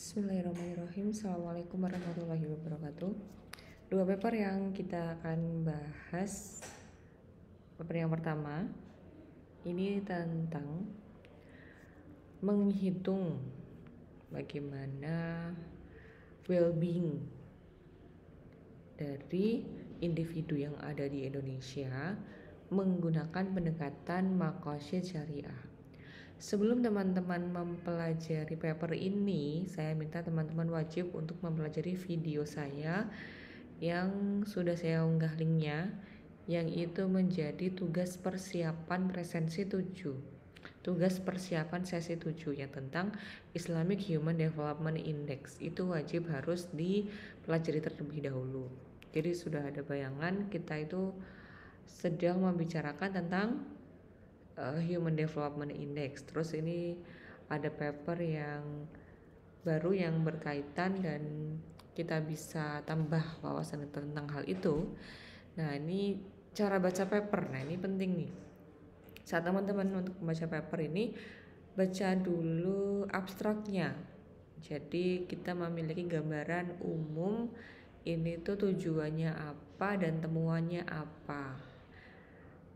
Bismillahirrahmanirrahim. Assalamualaikum warahmatullahi wabarakatuh. Dua paper yang kita akan bahas. Paper yang pertama ini tentang menghitung bagaimana well-being dari individu yang ada di Indonesia menggunakan pendekatan maqasid syariah. Sebelum teman-teman mempelajari paper ini, saya minta teman-teman wajib untuk mempelajari video saya yang sudah saya unggah linknya, yang itu menjadi tugas persiapan presensi 7, tugas persiapan sesi 7 yang tentang Islamic Human Development Index. Itu wajib harus dipelajari terlebih dahulu. Jadi sudah ada bayangan kita itu sedang membicarakan tentang Human Development Index. Terus ini ada paper yang baru yang berkaitan dan kita bisa tambah wawasan tentang hal itu. Nah, ini cara baca paper. Nah, ini penting nih. Saat teman-teman untuk membaca paper ini, baca dulu abstraknya. Jadi kita memiliki gambaran umum ini tuh tujuannya apa dan temuannya apa.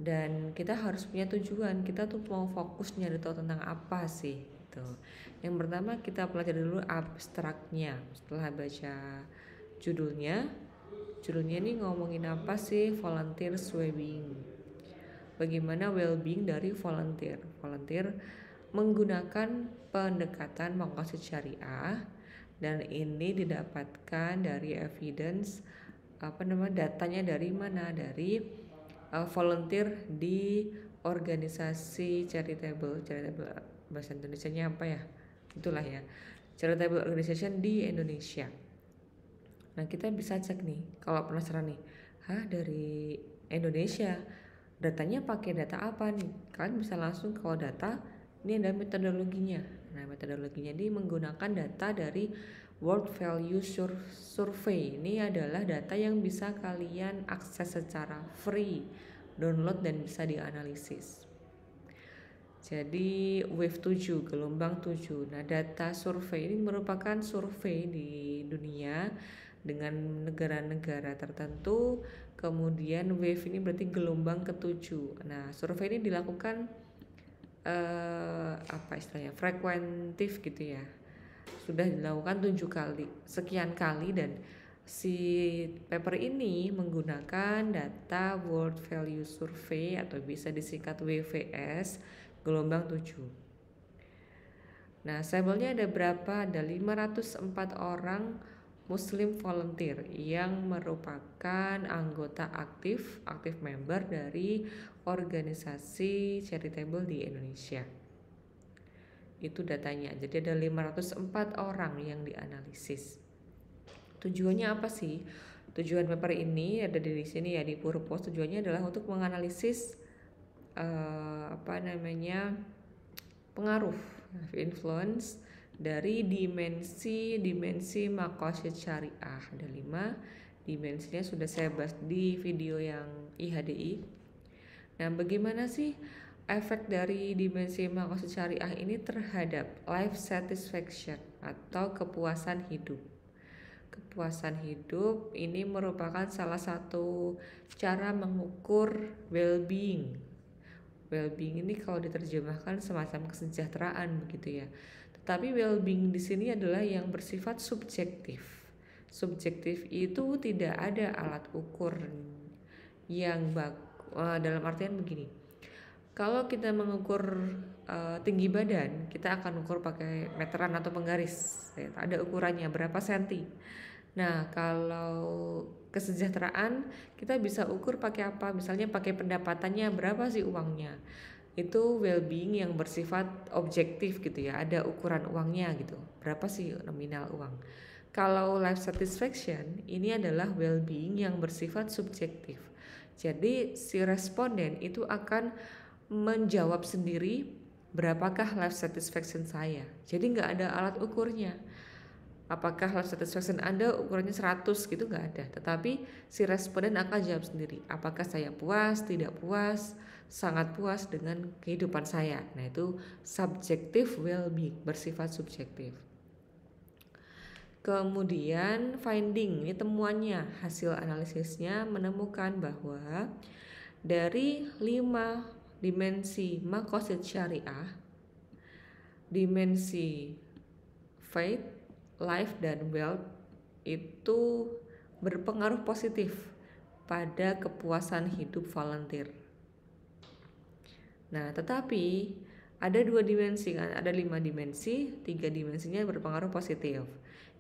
Dan kita harus punya tujuan, kita tuh mau fokus nyari tahu tentang apa sih gitu. Yang pertama kita pelajari dulu abstraknya. Setelah baca judulnya ini ngomongin apa sih volunteer well-being. Bagaimana well-being dari volunteer menggunakan pendekatan maqasid syariah, dan ini didapatkan dari evidence datanya dari mana, dari volunteer di organisasi charitable bahasa Indonesianya apa ya, itulah ya, charitable organization di Indonesia. Nah, kita bisa cek nih kalau penasaran nih, dari Indonesia datanya pakai data apa nih, kalian bisa langsung kalau data ini ada metodologinya. Nah, metodologinya ini menggunakan data dari World Value Survey. Ini adalah data yang bisa kalian akses secara free, download dan bisa dianalisis. Jadi wave 7, gelombang 7. Nah, data survei ini merupakan survei di dunia dengan negara-negara tertentu. Kemudian wave ini berarti gelombang ke-7. Nah, survei ini dilakukan frekuentif gitu ya. Sudah dilakukan 7 kali, sekian kali, dan si paper ini menggunakan data World Value Survey atau bisa disingkat WVS gelombang 7. Nah, sampelnya ada berapa? Ada 504 orang Muslim volunteer yang merupakan anggota aktif member dari organisasi charitable di Indonesia. Itu datanya. Jadi ada 504 orang yang dianalisis. Tujuannya apa sih? Tujuan paper ini ada di sini ya, di purpose. Tujuannya adalah untuk menganalisis pengaruh, influence dari dimensi maqasid syariah. Ada 5 dimensinya, sudah saya bahas di video yang IHDI. Nah, bagaimana sih efek dari dimensi maqasid syariah ini terhadap life satisfaction atau kepuasan hidup? Kepuasan hidup ini merupakan salah satu cara mengukur well-being. Well-being ini kalau diterjemahkan semacam kesejahteraan begitu ya. Tetapi well-being di sini adalah yang bersifat subjektif. Subjektif itu tidak ada alat ukur yang dalam artian begini. Kalau kita mengukur tinggi badan, kita akan ukur pakai meteran atau penggaris. Ada ukurannya berapa senti. Nah, kalau kesejahteraan kita bisa ukur pakai apa? Misalnya pakai pendapatannya berapa sih uangnya. Itu well-being yang bersifat objektif gitu ya. Ada ukuran uangnya gitu. Berapa sih nominal uang? Kalau life satisfaction ini adalah well-being yang bersifat subjektif. Jadi si responden itu akan menjawab sendiri berapakah life satisfaction saya. Jadi nggak ada alat ukurnya. Apakah life satisfaction Anda ukurannya 100 gitu, nggak ada. Tetapi si responden akan jawab sendiri. Apakah saya puas, tidak puas, sangat puas dengan kehidupan saya. Nah, itu subjective well-being, bersifat subjektif. Kemudian finding, ini temuannya, hasil analisisnya menemukan bahwa dari 5 dimensi makosid syariah, dimensi faith, life, dan wealth itu berpengaruh positif pada kepuasan hidup volunteer. Nah, tetapi ada 2 dimensi kan, ada 5 dimensi, 3 dimensinya berpengaruh positif.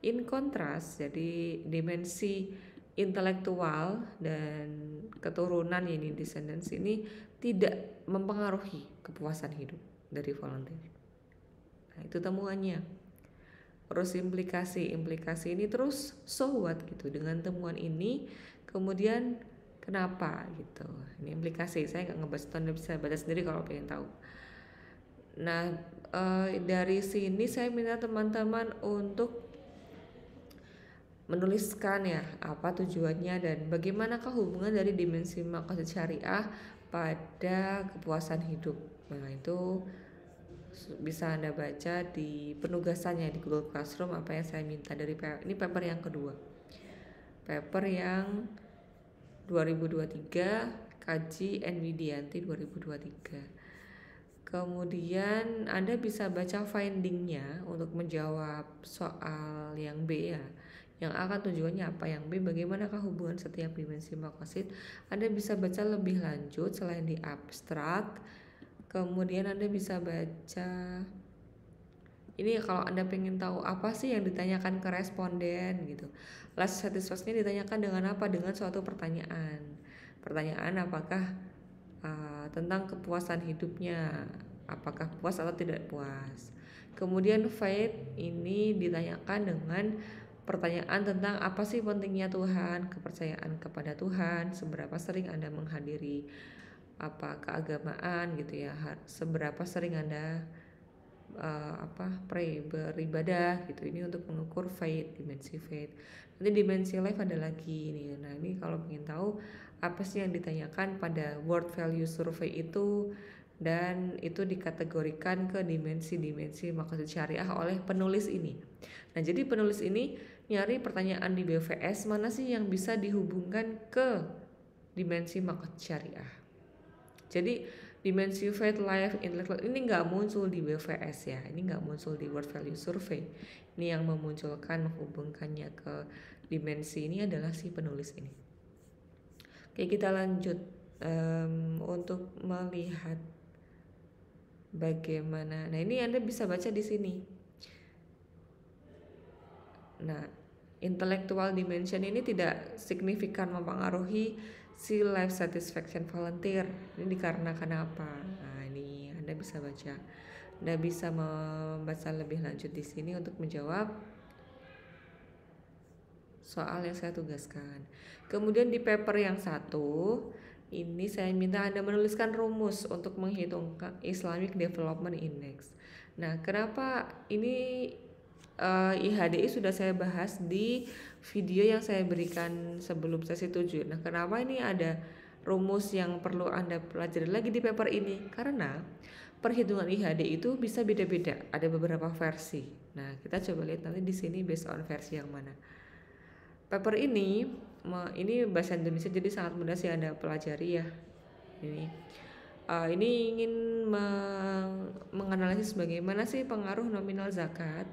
In contrast, jadi dimensi intelektual dan keturunan ini descendants ini tidak mempengaruhi kepuasan hidup dari volunteer. Nah, itu temuannya. Terus implikasi ini terus so what gitu dengan temuan ini, kemudian kenapa gitu. Ini implikasi, saya nggak ngebahas itu, Anda bisa baca sendiri kalau pengen tahu. Nah, dari sini saya minta teman-teman untuk menuliskan ya apa tujuannya dan bagaimanakah hubungan dari dimensi maqasid syariah pada kepuasan hidup. Nah, itu bisa Anda baca di penugasannya di Google Classroom apa yang saya minta dari ini paper yang kedua. Paper yang 2023 Kaji and Widianti 2023. Kemudian Anda bisa baca findingnya untuk menjawab soal yang B ya. Yang A kan tujuannya apa, yang B bagaimanakah hubungan setiap dimensi maqasid. Anda bisa baca lebih lanjut selain di abstrak. Kemudian Anda bisa baca ini kalau Anda pengen tahu apa sih yang ditanyakan ke responden gitu. Last satisfaction-nya ditanyakan dengan apa? Dengan suatu pertanyaan. Pertanyaan apakah tentang kepuasan hidupnya, apakah puas atau tidak puas. Kemudian faith ini ditanyakan dengan pertanyaan tentang apa sih pentingnya Tuhan, kepercayaan kepada Tuhan, seberapa sering Anda menghadiri keagamaan gitu ya, seberapa sering Anda beribadah gitu. Ini untuk mengukur faith, dimensi faith. Nanti dimensi life ada lagi nih. Nah, ini kalau ingin tahu apa sih yang ditanyakan pada world value survey itu, dan itu dikategorikan ke dimensi-dimensi maqasid syariah oleh penulis ini. Nah, jadi penulis ini nyari pertanyaan di BVS mana sih yang bisa dihubungkan ke dimensi maqasid syariah. Jadi dimensi faith, life, intellectual ini nggak muncul di BVS ya, ini nggak muncul di World Value Survey. Ini yang memunculkan, menghubungkannya ke dimensi ini adalah si penulis ini. Oke, kita lanjut untuk melihat bagaimana. Nah, ini Anda bisa baca di sini. Nah, intellectual dimension ini tidak signifikan mempengaruhi si life satisfaction volunteer. Ini dikarenakan apa? Nah, ini Anda bisa baca. Anda bisa membaca lebih lanjut di sini untuk menjawab soal yang saya tugaskan. Kemudian di paper yang satu, ini saya minta Anda menuliskan rumus untuk menghitung Islamic Development Index. Nah, kenapa ini IHDI sudah saya bahas di video yang saya berikan sebelum sesi 7. Nah, kenapa ini ada rumus yang perlu Anda pelajari lagi di paper ini? Karena perhitungan IHDI itu bisa beda-beda, ada beberapa versi. Nah, kita coba lihat nanti di sini based on versi yang mana. Paper ini bahasa Indonesia jadi sangat mudah sih Anda pelajari ya. Ini ingin menganalisis bagaimana sih pengaruh nominal zakat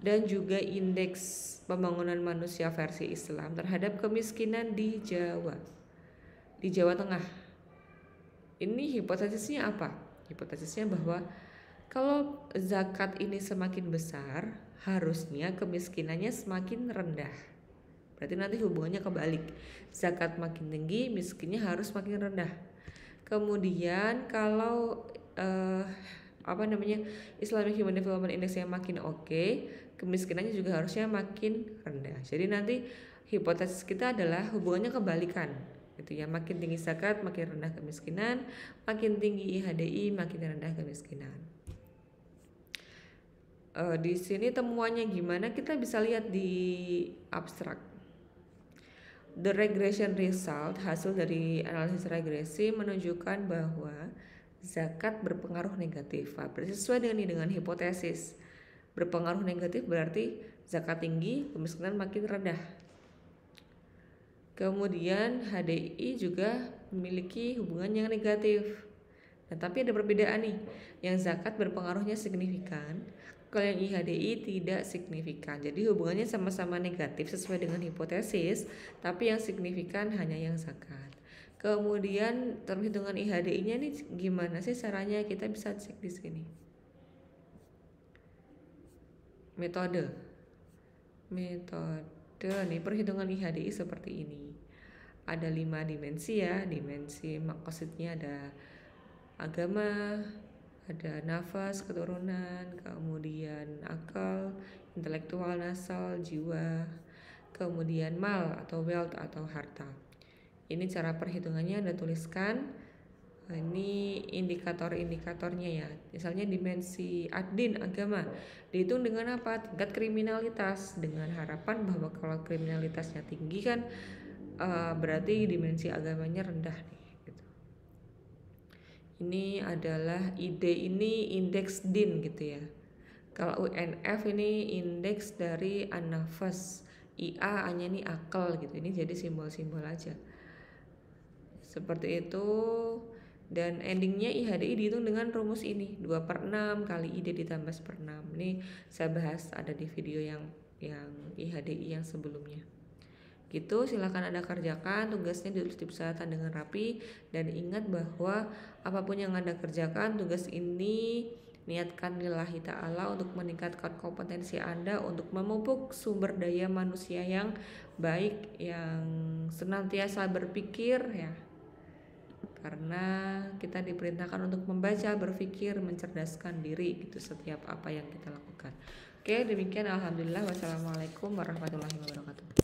dan juga indeks pembangunan manusia versi Islam terhadap kemiskinan di Jawa Tengah. Ini hipotesisnya apa? Hipotesisnya bahwa kalau zakat ini semakin besar, harusnya kemiskinannya semakin rendah. Berarti nanti hubungannya kebalik. Zakat makin tinggi, miskinnya harus makin rendah. Kemudian kalau Islamic Human Development Index yang makin oke, kemiskinannya juga harusnya makin rendah. Jadi nanti hipotesis kita adalah hubungannya kebalikan, gitu ya. Makin tinggi zakat, makin rendah kemiskinan. Makin tinggi IHDI, makin rendah kemiskinan. Di sini temuannya gimana? Kita bisa lihat di abstrak. The regression result, hasil dari analisis regresi menunjukkan bahwa zakat berpengaruh negatif. Sesuai dengan hipotesis. Berpengaruh negatif berarti Zakat tinggi, kemiskinan makin rendah. Kemudian HDI juga memiliki hubungan yang negatif. Nah, tapi ada perbedaan nih. Yang zakat berpengaruhnya signifikan, kalau yang IHDI tidak signifikan. Jadi hubungannya sama-sama negatif sesuai dengan hipotesis, tapi yang signifikan hanya yang zakat. Kemudian perhitungan IHDI-nya nih gimana sih caranya? Kita bisa cek di sini. Metode nih perhitungan IHDI seperti ini. Ada 5 dimensi ya. Dimensi maksudnya ada agama, ada nafas, keturunan, kemudian akal, intelektual, nasal, jiwa, kemudian mal atau wealth atau harta. Ini cara perhitungannya Anda tuliskan. Ini indikator-indikatornya ya. Misalnya dimensi ad-din, agama, dihitung dengan apa? Tingkat kriminalitas, dengan harapan bahwa kalau kriminalitasnya tinggi kan berarti dimensi agamanya rendah nih gitu. Ini adalah ini indeks din gitu ya. Kalau UNF ini indeks dari an-nafas, IA hanya ini akal gitu. Ini jadi simbol-simbol aja. Seperti itu. Dan endingnya IHDI dihitung dengan rumus ini 2/6 kali ID ditambah 1/6. Ini saya bahas ada di video yang IHDI yang sebelumnya. Gitu, silahkan Anda kerjakan tugasnya, ditulis di persyaratan dengan rapi. Dan ingat bahwa apapun yang Anda kerjakan, tugas ini niatkan lillahi ta'ala untuk meningkatkan kompetensi Anda untuk memupuk sumber daya manusia yang baik, yang senantiasa berpikir ya. Karena kita diperintahkan untuk membaca, berpikir, mencerdaskan diri gitu setiap apa yang kita lakukan. Oke, demikian alhamdulillah. Wassalamualaikum warahmatullahi wabarakatuh.